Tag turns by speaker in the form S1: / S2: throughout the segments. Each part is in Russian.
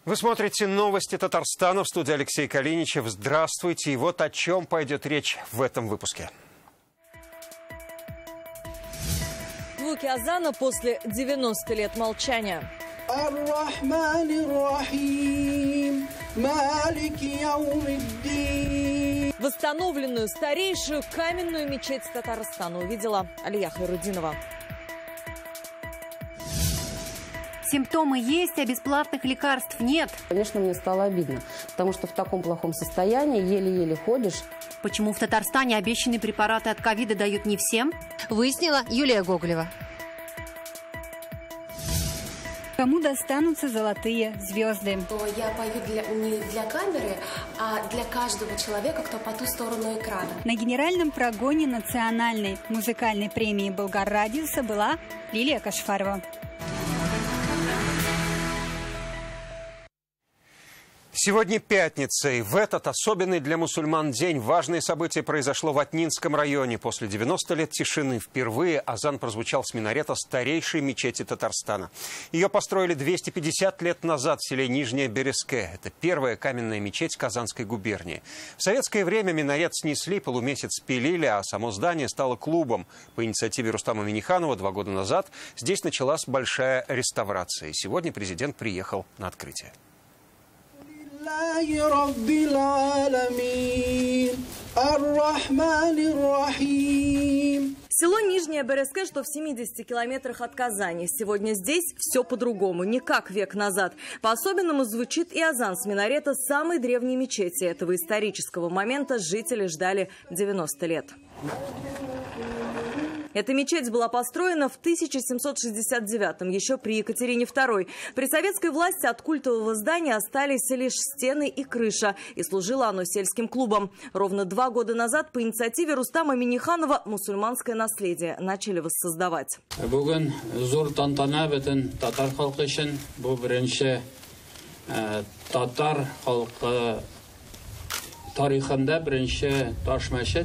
S1: Вы смотрите новости Татарстана, в студии Алексей Калиничев. Здравствуйте. И вот о чем пойдет речь в этом выпуске.
S2: Звуки азана после 90 лет молчания. Восстановленную старейшую каменную мечеть Татарстана увидела Алия Хайрудинова.
S3: Симптомы есть, а бесплатных лекарств нет.
S4: Конечно, мне стало обидно, потому что в таком плохом состоянии еле-еле ходишь.
S3: Почему в Татарстане обещанные препараты от ковида дают не всем?
S5: Выяснила Юлия Гоголева.
S6: Кому достанутся золотые звезды?
S7: Я пою не для камеры, а для каждого человека, кто по ту сторону экрана.
S6: На генеральном прогоне национальной музыкальной премии Болгар-радиуса была Лилия Кашфарова.
S1: Сегодня пятница, и в этот особенный для мусульман день важное событие произошло в Атнинском районе. После 90 лет тишины впервые азан прозвучал с минарета старейшей мечети Татарстана. Ее построили 250 лет назад в селе Нижняя Береске. Это первая каменная мечеть Казанской губернии. В советское время минарет снесли, полумесяц пилили, а само здание стало клубом. По инициативе Рустама Минниханова 2 года назад здесь началась большая реставрация. И сегодня президент приехал на открытие.
S2: Село Нижняя Береске, что в 70 километрах от Казани. Сегодня здесь все по-другому, не как век назад. По-особенному звучит и азан с минарета самой древней мечети. Этого исторического момента жители ждали 90 лет. Эта мечеть была построена в 1769-м, еще при Екатерине II. При советской власти от культового здания остались лишь стены и крыша, и служило оно сельским клубом. Ровно 2 года назад по инициативе Рустама Минниханова мусульманское наследие начали воссоздавать.
S8: Бүгін зор тантана бетін татар халқы үшін бұл бірінші татар халқы тарихында бірінші таш мәчет.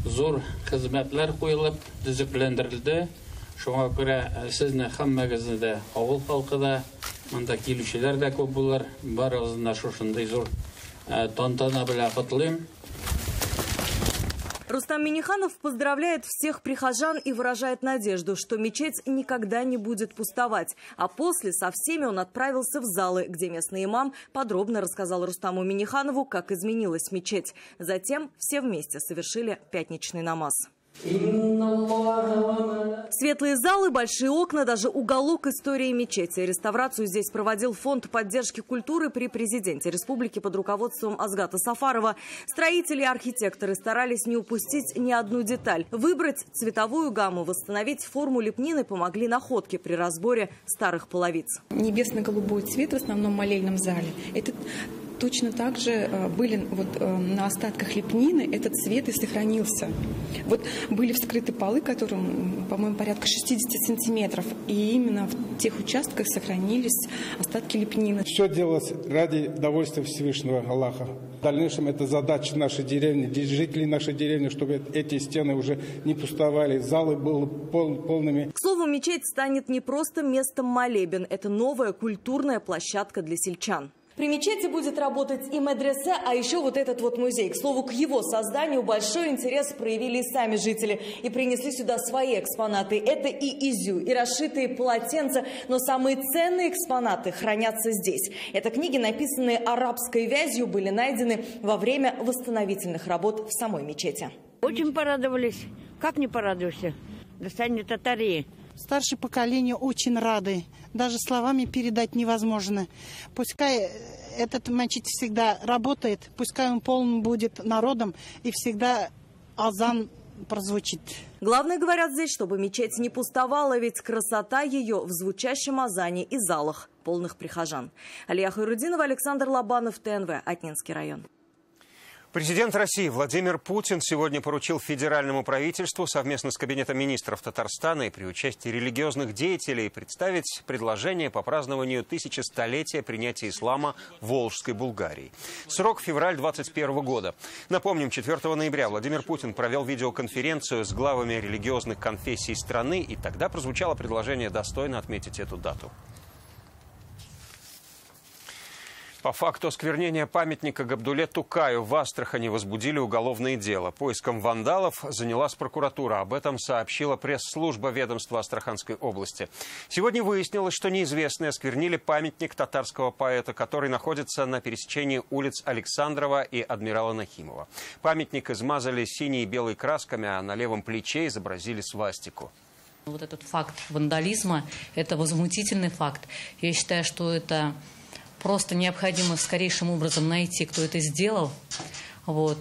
S8: Зор хезмәтләр куелып, төзекләндерелде. Шуңа күрә сезне һәммәгезне дә, авыл халкы да, монда килүчеләр дә күп булыр. Барыгызны да шушындай зур тантана белән котлыйм.
S2: Рустам Минниханов поздравляет всех прихожан и выражает надежду, что мечеть никогда не будет пустовать. А после со всеми он отправился в залы, где местный имам подробно рассказал Рустаму Минниханову, как изменилась мечеть. Затем все вместе совершили пятничный намаз. Светлые залы, большие окна, даже уголок истории мечети. Реставрацию здесь проводил фонд поддержки культуры при президенте республики под руководством Азгата Сафарова. Строители и архитекторы старались не упустить ни одну деталь. Выбрать цветовую гамму, восстановить форму лепнины помогли находки при разборе старых половиц.
S9: Небесно-голубой цвет в основном молельном зале. Это точно так же были на остатках лепнины, этот цвет и сохранился. Были вскрыты полы, которым, по-моему, порядка 60 сантиметров. И именно в тех участках сохранились остатки лепнины.
S10: Все делалось ради довольствия Всевышнего Аллаха. В дальнейшем это задача нашей деревни, жителей нашей деревни, чтобы эти стены уже не пустовали, залы были полными.
S2: К слову, мечеть станет не просто местом молебен. Это новая культурная площадка для сельчан. При мечети будет работать и медресе, а еще этот музей. К слову, к его созданию большой интерес проявили и сами жители. И принесли сюда свои экспонаты. Это и изю, и расшитые полотенца. Но самые ценные экспонаты хранятся здесь. Это книги, написанные арабской вязью, были найдены во время восстановительных работ в самой мечети.
S11: Очень порадовались. Как не порадуешься? Достань татари.
S12: Старшее поколение очень рады. Даже словами передать невозможно. Пускай этот мечеть всегда работает, пускай он полон будет народом, и всегда азан прозвучит.
S2: Главное, говорят здесь, чтобы мечеть не пустовала, ведь красота ее в звучащем азане и залах, полных прихожан. Алия Хайрудинова, Александр Лобанов, ТНВ, Атнинский район.
S1: Президент России Владимир Путин сегодня поручил федеральному правительству совместно с Кабинетом министров Татарстана и при участии религиозных деятелей представить предложение по празднованию 1100-летия принятия ислама в Волжской Булгарии. Срок февраль 2021 года. Напомним, 4 ноября Владимир Путин провел видеоконференцию с главами религиозных конфессий страны, и тогда прозвучало предложение достойно отметить эту дату. По факту осквернения памятника Габдулле Тукаю в Астрахани возбудили уголовное дело. Поиском вандалов занялась прокуратура. Об этом сообщила пресс-служба ведомства Астраханской области. Сегодня выяснилось, что неизвестные осквернили памятник татарского поэта, который находится на пересечении улиц Александрова и Адмирала Нахимова. Памятник измазали синей и белой красками, а на левом плече изобразили свастику.
S13: Вот этот факт вандализма – это возмутительный факт. Я считаю, что это просто необходимо скорейшим образом найти, кто это сделал,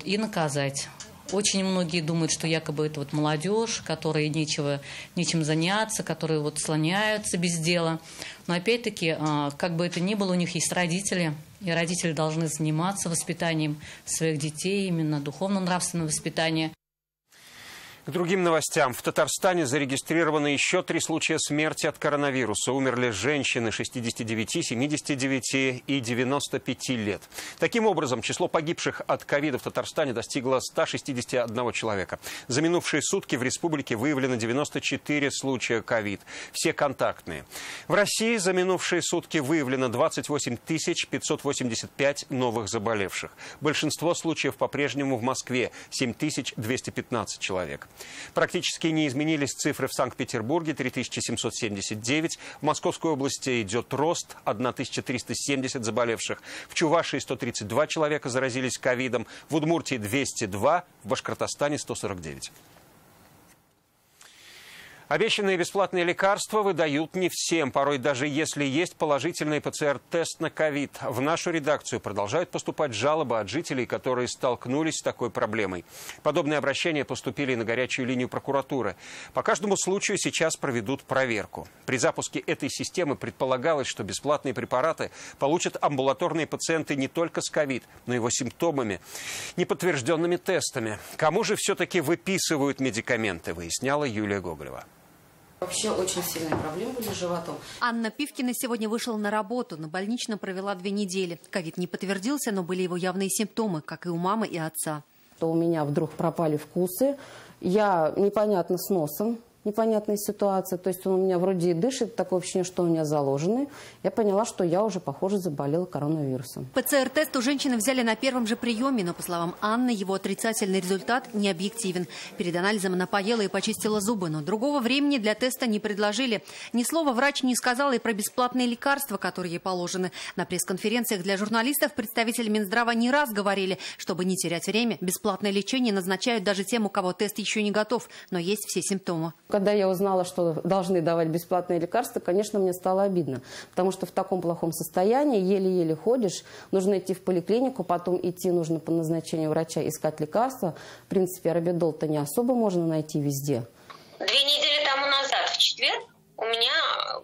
S13: и наказать. Очень многие думают, что якобы это молодежь, которой нечем заняться, которые слоняются без дела. Но опять-таки, как бы это ни было, у них есть родители, и родители должны заниматься воспитанием своих детей, именно духовно-нравственное воспитание.
S1: К другим новостям. В Татарстане зарегистрировано еще 3 случая смерти от коронавируса. Умерли женщины 69, 79 и 95 лет. Таким образом, число погибших от ковида в Татарстане достигло 161 человека. За минувшие сутки в республике выявлено 94 случая ковид. Все контактные. В России за минувшие сутки выявлено 28 585 новых заболевших. Большинство случаев по-прежнему в Москве – 7215 человек. Практически не изменились цифры в Санкт-Петербурге – 3779. В Московской области идет рост – 1370 заболевших. В Чувашии 132 человека заразились ковидом. В Удмуртии 202, в Башкортостане 149. Обещанные бесплатные лекарства выдают не всем, порой даже если есть положительный ПЦР-тест на ковид. В нашу редакцию продолжают поступать жалобы от жителей, которые столкнулись с такой проблемой. Подобные обращения поступили на горячую линию прокуратуры. По каждому случаю сейчас проведут проверку. При запуске этой системы предполагалось, что бесплатные препараты получат амбулаторные пациенты не только с ковид, но и его симптомами, неподтвержденными тестами. Кому же все-таки выписывают медикаменты, выясняла Юлия Гоголева.
S4: Вообще очень сильные проблемы были с животом.
S3: Анна Пивкина сегодня вышла на работу. На больничном провела 2 недели. Ковид не подтвердился, но были его явные симптомы, как и у мамы и отца.
S4: У меня вдруг пропали вкусы. Я непонятно с носом. Непонятная ситуация. То есть он у меня вроде и дышит, такое ощущение, что у меня заложенный. Я поняла, что я уже, похоже, заболела коронавирусом.
S3: ПЦР-тест у женщины взяли на первом же приеме, но, по словам Анны, его отрицательный результат не объективен. Перед анализом она поела и почистила зубы, но другого времени для теста не предложили. Ни слова врач не сказала и про бесплатные лекарства, которые ей положены. На пресс-конференциях для журналистов представители Минздрава не раз говорили, чтобы не терять время, бесплатное лечение назначают даже тем, у кого тест еще не готов, но есть все симптомы.
S4: Когда я узнала, что должны давать бесплатные лекарства, конечно, мне стало обидно. Потому что в таком плохом состоянии, еле-еле ходишь, нужно идти в поликлинику, потом идти нужно по назначению врача искать лекарства. В принципе, арабидол-то не особо можно найти везде.
S14: 2 недели тому назад, в четверг, у меня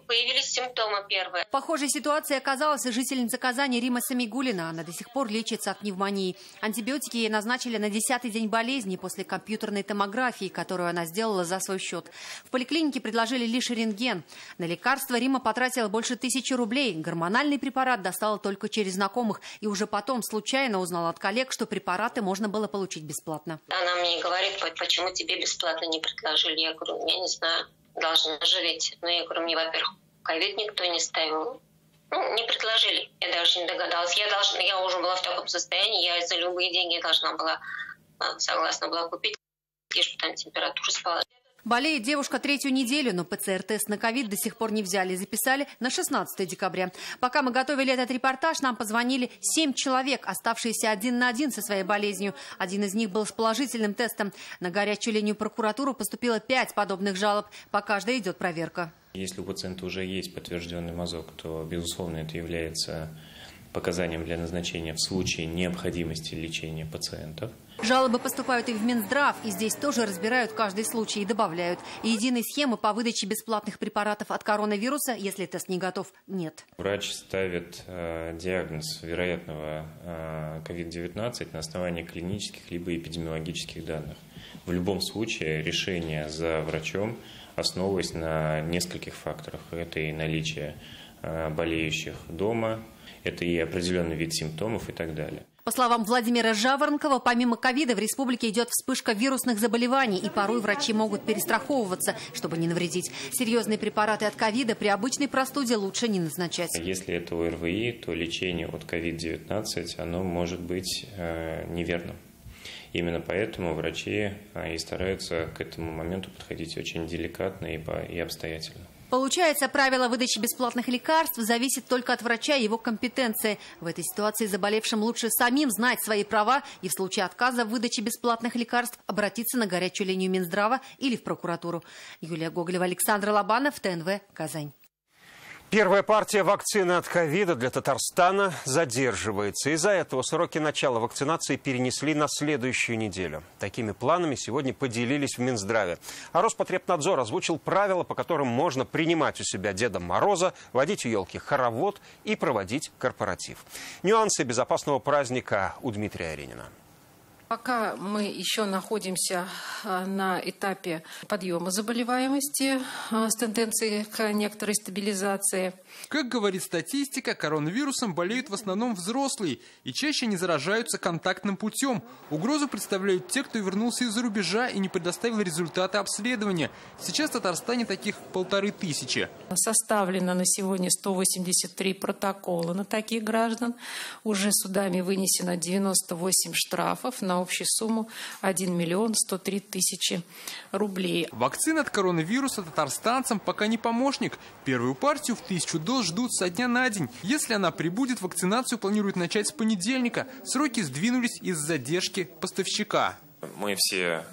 S14: появились симптомы первые.
S3: Похожей ситуацией оказалась и жительница Казани Рима Самигуллина. Она до сих пор лечится от пневмонии. Антибиотики ей назначили на 10-й день болезни после компьютерной томографии, которую она сделала за свой счет. В поликлинике предложили лишь рентген. На лекарства Рима потратила больше 1000 рублей. Гормональный препарат достала только через знакомых. И уже потом случайно узнала от коллег, что препараты можно было получить бесплатно.
S14: Она мне говорит, почему тебе бесплатно не предложили. Я говорю, я не знаю. Должна же ведь. Но я говорю, мне, во-первых, ковид никто не ставил. Не предложили. Я даже не догадалась. Я уже была в таком состоянии, я за любые деньги согласна была купить, лишь бы там температура спала.
S3: Болеет девушка 3-ю неделю, но ПЦР-тест на ковид до сих пор не взяли. Записали на 16 декабря. Пока мы готовили этот репортаж, нам позвонили 7 человек, оставшиеся 1 на 1 со своей болезнью. Один из них был с положительным тестом. На горячую линию прокуратуры поступило 5 подобных жалоб. По каждой идет проверка.
S15: Если у пациента уже есть подтвержденный мазок, то, безусловно, это является показанием для назначения в случае необходимости лечения пациентов.
S3: Жалобы поступают и в Минздрав, и здесь тоже разбирают каждый случай и добавляют. И единой схемы по выдаче бесплатных препаратов от коронавируса, если тест не готов, нет.
S15: Врач ставит диагноз вероятного COVID-19 на основании клинических либо эпидемиологических данных. В любом случае решение за врачом основываясь на нескольких факторах. Это и наличие болеющих дома, это и определенный вид симптомов и так далее.
S3: По словам Владимира Жаворонкова, помимо ковида в республике идет вспышка вирусных заболеваний, и порой врачи могут перестраховываться, чтобы не навредить. Серьезные препараты от ковида при обычной простуде лучше не назначать.
S15: Если это ОРВИ, то лечение от COVID-19 оно может быть неверным. Именно поэтому врачи и стараются к этому моменту подходить очень деликатно и обстоятельно.
S3: Получается, правило выдачи бесплатных лекарств зависит только от врача и его компетенции. В этой ситуации заболевшим лучше самим знать свои права и в случае отказа в выдаче бесплатных лекарств обратиться на горячую линию Минздрава или в прокуратуру. Юлия Гоголева, Александр Лобанов, ТНВ, Казань.
S1: Первая партия вакцины от ковида для Татарстана задерживается. Из-за этого сроки начала вакцинации перенесли на следующую неделю. Такими планами сегодня поделились в Минздраве. А Роспотребнадзор озвучил правила, по которым можно принимать у себя Деда Мороза, водить у елки хоровод и проводить корпоратив. Нюансы безопасного праздника у Дмитрия Аренина.
S16: Пока мы еще находимся на этапе подъема заболеваемости с тенденцией к некоторой стабилизации.
S17: Как говорит статистика, коронавирусом болеют в основном взрослые и чаще не заражаются контактным путем. Угрозу представляют те, кто вернулся из-за рубежа и не предоставил результаты обследования. Сейчас в Татарстане таких 1500.
S16: Составлено на сегодня 183 протокола на таких граждан. Уже судами вынесено 98 штрафов на общую сумму 1 миллион 103 тысячи рублей.
S17: Вакцина от коронавируса татарстанцам пока не помощник. Первую партию в 1000 доз ждут со дня на день. Если она прибудет, вакцинацию планируют начать с понедельника. Сроки сдвинулись из-за задержки поставщика.
S15: Мы все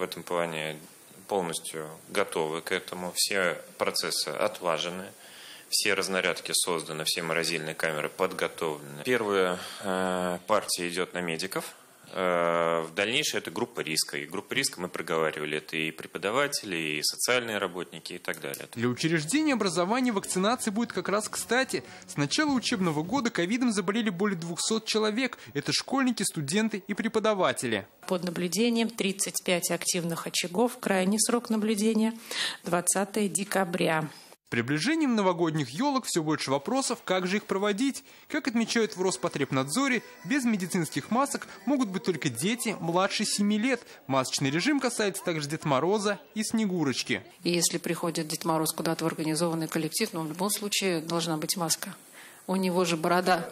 S15: в этом плане полностью готовы к этому. Все процессы отлажены. Все разнарядки созданы, все морозильные камеры подготовлены. Первая партия идет на медиков. В дальнейшем это группа риска. И группа риска мы проговаривали. Это и преподаватели, и социальные работники, и так далее.
S17: Для учреждений образования вакцинация будет как раз кстати. С начала учебного года ковидом заболели более 200 человек. Это школьники, студенты и преподаватели.
S16: Под наблюдением 35 активных очагов. Крайний срок наблюдения 20 декабря.
S17: С приближением новогодних елок все больше вопросов, как же их проводить. Как отмечают в Роспотребнадзоре, без медицинских масок могут быть только дети младше 7 лет. Масочный режим касается также Деда Мороза и Снегурочки.
S16: И если приходит Дед Мороз куда-то в организованный коллектив, в любом случае должна быть маска. У него же борода.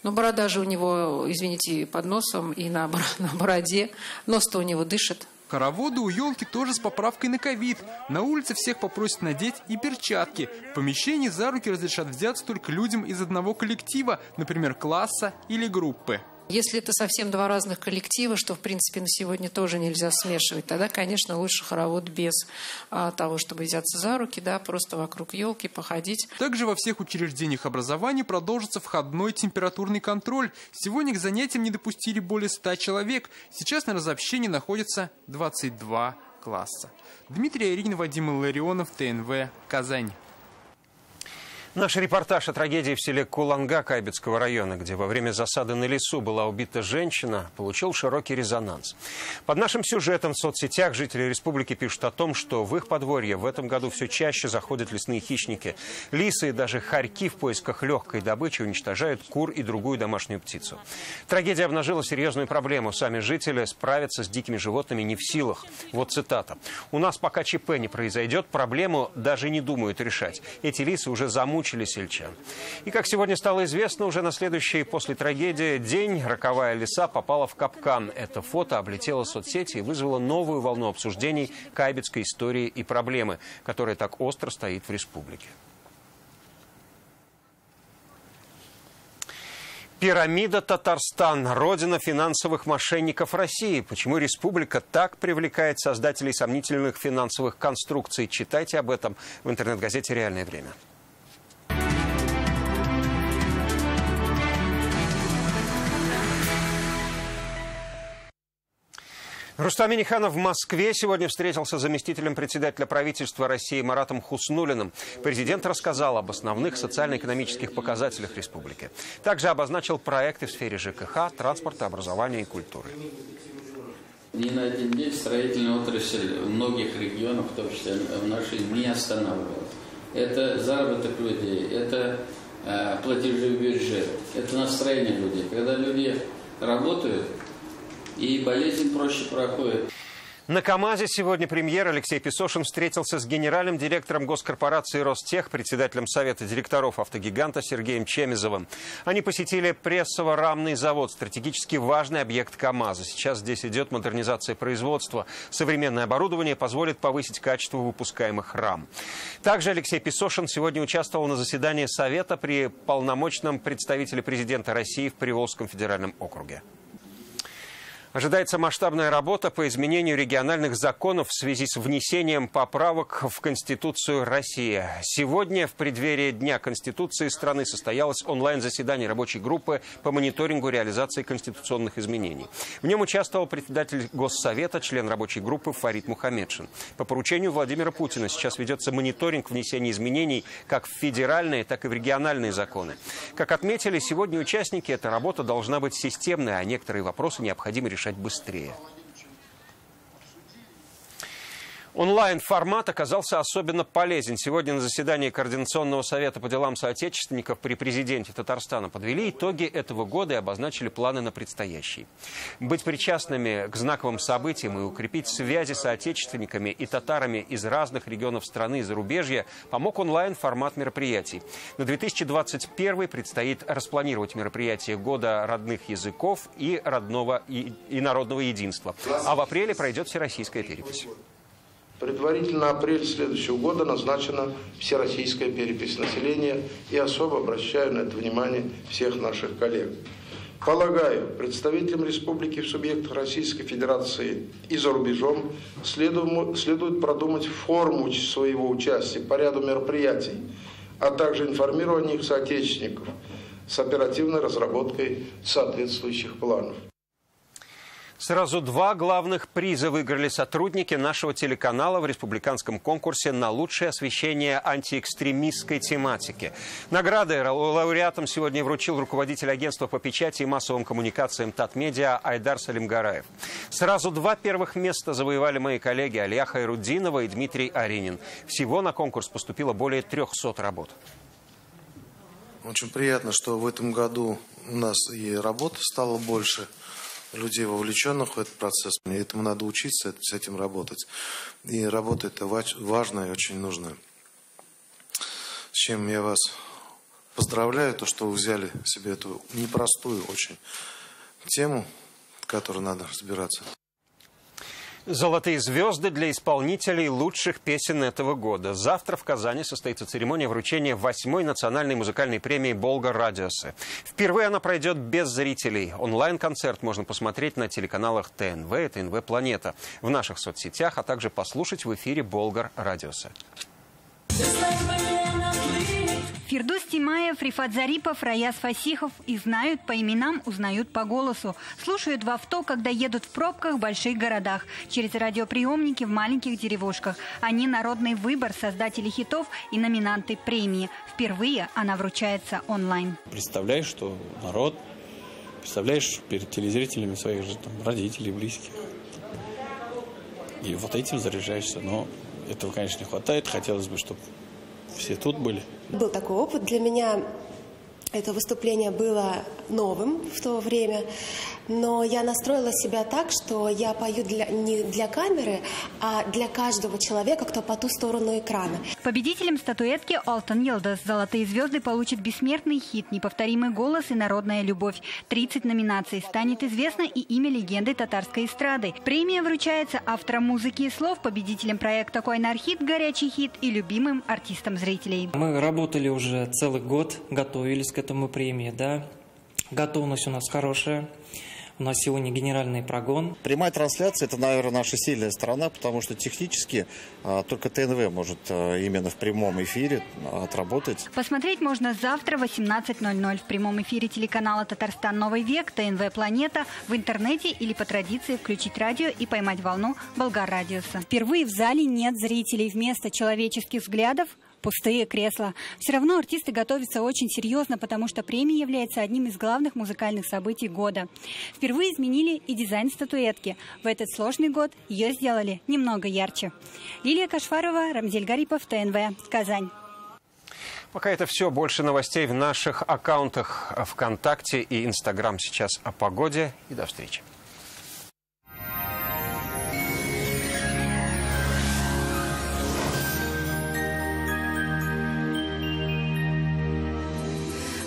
S16: Но борода же у него, извините, под носом и на бороде. Нос-то у него дышит.
S17: Хороводы у елки тоже с поправкой на ковид. На улице всех попросят надеть и перчатки. В помещении за руки разрешат взяться только людям из одного коллектива, например, класса или группы.
S16: Если это совсем два разных коллектива, что, в принципе, на сегодня тоже нельзя смешивать, тогда, конечно, лучше хоровод без того, чтобы взяться за руки, просто вокруг елки походить.
S17: Также во всех учреждениях образования продолжится входной температурный контроль. Сегодня к занятиям не допустили более 100 человек. Сейчас на разобщении находятся 22 класса. Дмитрий Аренин, Вадим Илларионов, ТНВ, Казань.
S1: Наш репортаж о трагедии в селе Куланга Кайбецкого района, где во время засады на лесу была убита женщина, получил широкий резонанс. Под нашим сюжетом в соцсетях жители республики пишут о том, что в их подворье в этом году все чаще заходят лесные хищники. Лисы и даже хорьки в поисках легкой добычи уничтожают кур и другую домашнюю птицу. Трагедия обнажила серьезную проблему. Сами жители справиться с дикими животными не в силах. Вот цитата. «У нас пока ЧП не произойдет, проблему даже не думают решать. Эти лисы уже замучили сельчан». И, как сегодня стало известно, уже на следующий после трагедии день роковая лиса попала в капкан. Это фото облетело соцсети и вызвало новую волну обсуждений кайбецкой истории и проблемы, которая так остро стоит в республике. Пирамида Татарстан – родина финансовых мошенников России. Почему республика так привлекает создателей сомнительных финансовых конструкций? Читайте об этом в интернет-газете «Реальное время». Рустам Минниханов в Москве сегодня встретился с заместителем председателя правительства России Маратом Хуснуллиным. Президент рассказал об основных социально-экономических показателях республики. Также обозначил проекты в сфере ЖКХ, транспорта, образования и культуры.
S8: Ни на один день строительная отрасль многих регионов, в том числе в нашей, не останавливалась. Это заработок людей, это платежи в бюджет, это настроение людей. Когда люди
S18: работают, и болезнь проще проходит.
S1: На КАМАЗе сегодня премьер Алексей Песошин встретился с генеральным директором госкорпорации «Ростех», председателем Совета директоров «Автогиганта» Сергеем Чемизовым. Они посетили прессово-рамный завод, стратегически важный объект КАМАЗа. Сейчас здесь идет модернизация производства. Современное оборудование позволит повысить качество выпускаемых рам. Также Алексей Песошин сегодня участвовал на заседании Совета при полномочном представителе президента России в Приволжском федеральном округе. Ожидается масштабная работа по изменению региональных законов в связи с внесением поправок в Конституцию России. Сегодня, в преддверии Дня Конституции страны, состоялось онлайн-заседание рабочей группы по мониторингу реализации конституционных изменений. В нем участвовал председатель Госсовета, член рабочей группы Фарид Мухаммедшин. По поручению Владимира Путина сейчас ведется мониторинг внесения изменений как в федеральные, так и в региональные законы. Как отметили сегодня участники, эта работа должна быть системной, а некоторые вопросы необходимо решать быстрее. Онлайн-формат оказался особенно полезен. Сегодня на заседании Координационного совета по делам соотечественников при президенте Татарстана подвели итоги этого года и обозначили планы на предстоящий. Быть причастными к знаковым событиям и укрепить связи с соотечественниками и татарами из разных регионов страны и зарубежья помог онлайн-формат мероприятий. На 2021 предстоит распланировать мероприятия Года родных языков и народного единства. А в апреле пройдет всероссийская перепись.
S19: Предварительно на апрель следующего года назначена всероссийская перепись населения, и особо обращаю на это внимание всех наших коллег. Полагаю, представителям республики в субъектах Российской Федерации и за рубежом следует продумать форму своего участия по ряду мероприятий, а также информирование их соотечественников с оперативной разработкой соответствующих планов.
S1: Сразу два главных приза выиграли сотрудники нашего телеканала в республиканском конкурсе на лучшее освещение антиэкстремистской тематики. Награды лауреатам сегодня вручил руководитель агентства по печати и массовым коммуникациям Татмедиа Айдар Салимгараев. Сразу два первых места завоевали мои коллеги Алия Хайруддинова и Дмитрий Аринин. Всего на конкурс поступило более 300 работ.
S20: Очень приятно, что в этом году у нас и работы стало больше, людей, вовлеченных в этот процесс. И этому надо учиться, с этим работать. И работа это важная и очень нужная. С чем я вас поздравляю, то, что вы взяли себе эту непростую очень тему, в которой надо разбираться.
S1: Золотые звезды для исполнителей лучших песен этого года. Завтра в Казани состоится церемония вручения 8-й национальной музыкальной премии «Болгар Радиосы». Впервые она пройдет без зрителей. Онлайн-концерт можно посмотреть на телеканалах ТНВ и ТНВ Планета, в наших соцсетях, а также послушать в эфире «Болгар Радиосы».
S6: Фирдус Тимаев, Рифат Зарипов, Раяз Фасихов и знают по именам, узнают по голосу. Слушают в авто, когда едут в пробках в больших городах, через радиоприемники в маленьких деревушках. Они народный выбор, создатели хитов и номинанты премии. Впервые она вручается онлайн.
S21: Представляешь, что народ, представляешь перед телезрителями своих же родителей, близких. И вот этим заряжаешься. Но этого, конечно, не хватает. Хотелось бы, чтобы все тут были.
S22: Был такой опыт. Для меня это выступление было новым в то время, но я настроила себя так, что я пою не для камеры, а для каждого человека, кто по ту сторону экрана.
S6: Победителем статуэтки «Алтын Йылдыз» «Золотые звезды» получит бессмертный хит, неповторимый голос и народная любовь. 30 номинаций. Станет известно и имя легенды татарской эстрады. Премия вручается авторам музыки и слов, победителям проекта «Койнар хит», «Горячий хит» и любимым артистам зрителей.
S23: Мы работали уже целый год, готовились к этому премии, да. Готовность у нас хорошая. У нас сегодня генеральный прогон.
S24: Прямая трансляция – это, наверное, наша сильная сторона, потому что технически только ТНВ может именно в прямом эфире отработать.
S6: Посмотреть можно завтра в 18:00 в прямом эфире телеканала «Татарстан. Новый век», ТНВ «Планета», в интернете или по традиции включить радио и поймать волну «Болгар Радиоса». Впервые в зале нет зрителей. Вместо человеческих взглядов – пустые кресла. Все равно артисты готовятся очень серьезно, потому что премия является одним из главных музыкальных событий года. Впервые изменили и дизайн статуэтки. В этот сложный год ее сделали немного ярче. Лилия Кашфарова, Рамзель Гарипов, ТНВ, Казань.
S1: Пока это все. Больше новостей в наших аккаунтах ВКонтакте и Инстаграм. Сейчас о погоде. И до встречи.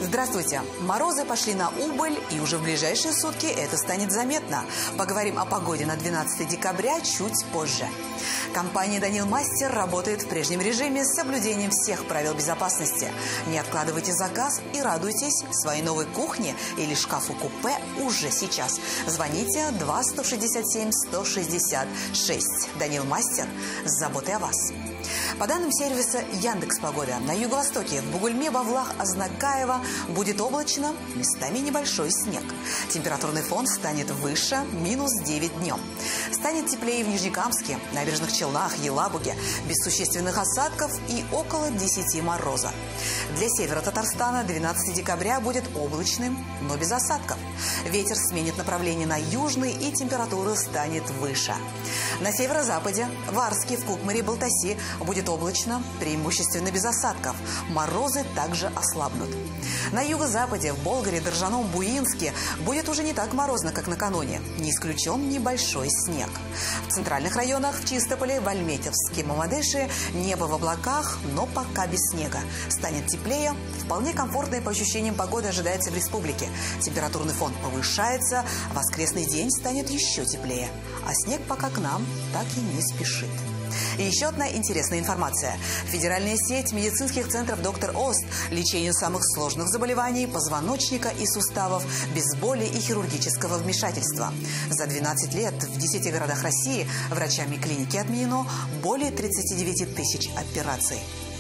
S5: Здравствуйте! Морозы пошли на убыль, и уже в ближайшие сутки это станет заметно. Поговорим о погоде на 12 декабря чуть позже. Компания «Данил Мастер» работает в прежнем режиме с соблюдением всех правил безопасности. Не откладывайте заказ и радуйтесь своей новой кухне или шкафу-купе уже сейчас. Звоните 2-167-166. «Данил Мастер» с заботой о вас. По данным сервиса Яндекс.Погода, на юго-востоке в Бугульме, Бавлах, Азнакаево будет облачно, местами небольшой снег. Температурный фон станет выше, минус 9 днем. Станет теплее в Нижнекамске, Набережных Челнах, Елабуге, без существенных осадков и около 10 мороза. Для севера Татарстана 12 декабря будет облачным, но без осадков. Ветер сменит направление на южный, и температура станет выше. На северо-западе, в Арске, в Кукмаре, Балтаси будет облачно, преимущественно без осадков. Морозы также ослабнут. На юго-западе, в Болгаре, Доржаном, Буинске будет уже не так морозно, как накануне. Не исключен небольшой снег. В центральных районах, в Чистополе, в Альметьевске, Мамадыше небо в облаках, но пока без снега. Станет теплее. Вполне комфортная по ощущениям погода ожидается в республике. Температурный фон повышается, воскресный день станет еще теплее. А снег пока к нам так и не спешит. И еще одна интересная информация. Федеральная сеть медицинских центров «Доктор Ост» лечению самых сложных заболеваний позвоночника и суставов без боли и хирургического вмешательства. За 12 лет в 10 городах России врачами клиники отменено более 39 тысяч операций.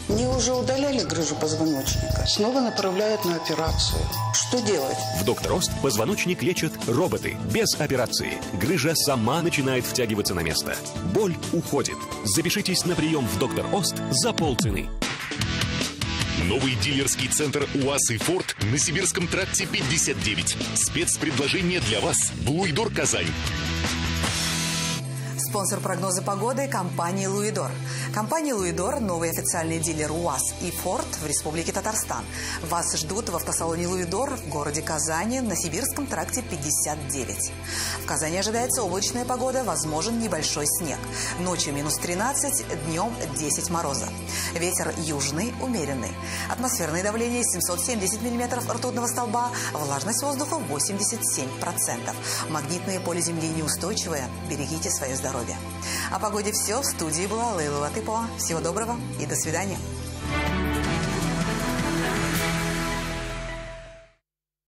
S7: Мне уже удаляли грыжу позвоночника. Снова направляют на операцию. Что делать?
S9: В «Доктор Ост» позвоночник лечат роботы, без операции. Грыжа сама начинает втягиваться на место. Боль уходит. Запишитесь на прием в «Доктор Ост» за полцены.
S10: Новый дилерский центр УАЗ и Форд на Сибирском тракте 59. Спецпредложение для вас в Луидор, Казань.
S5: Спонсор прогноза погоды – компания «Луидор». Компания «Луидор» – новый официальный дилер УАЗ и «Форд» в Республике Татарстан. Вас ждут в автосалоне «Луидор» в городе Казани на Сибирском тракте 59. В Казани ожидается облачная погода, возможен небольшой снег. Ночью минус 13, днем 10 мороза. Ветер южный, умеренный. Атмосферное давление 770 мм ртутного столба, влажность воздуха 87%. Магнитное поле Земли неустойчивое. Берегите свое здоровье. О погоде все. В студии была Лейла Латыпова. Всего доброго и до свидания.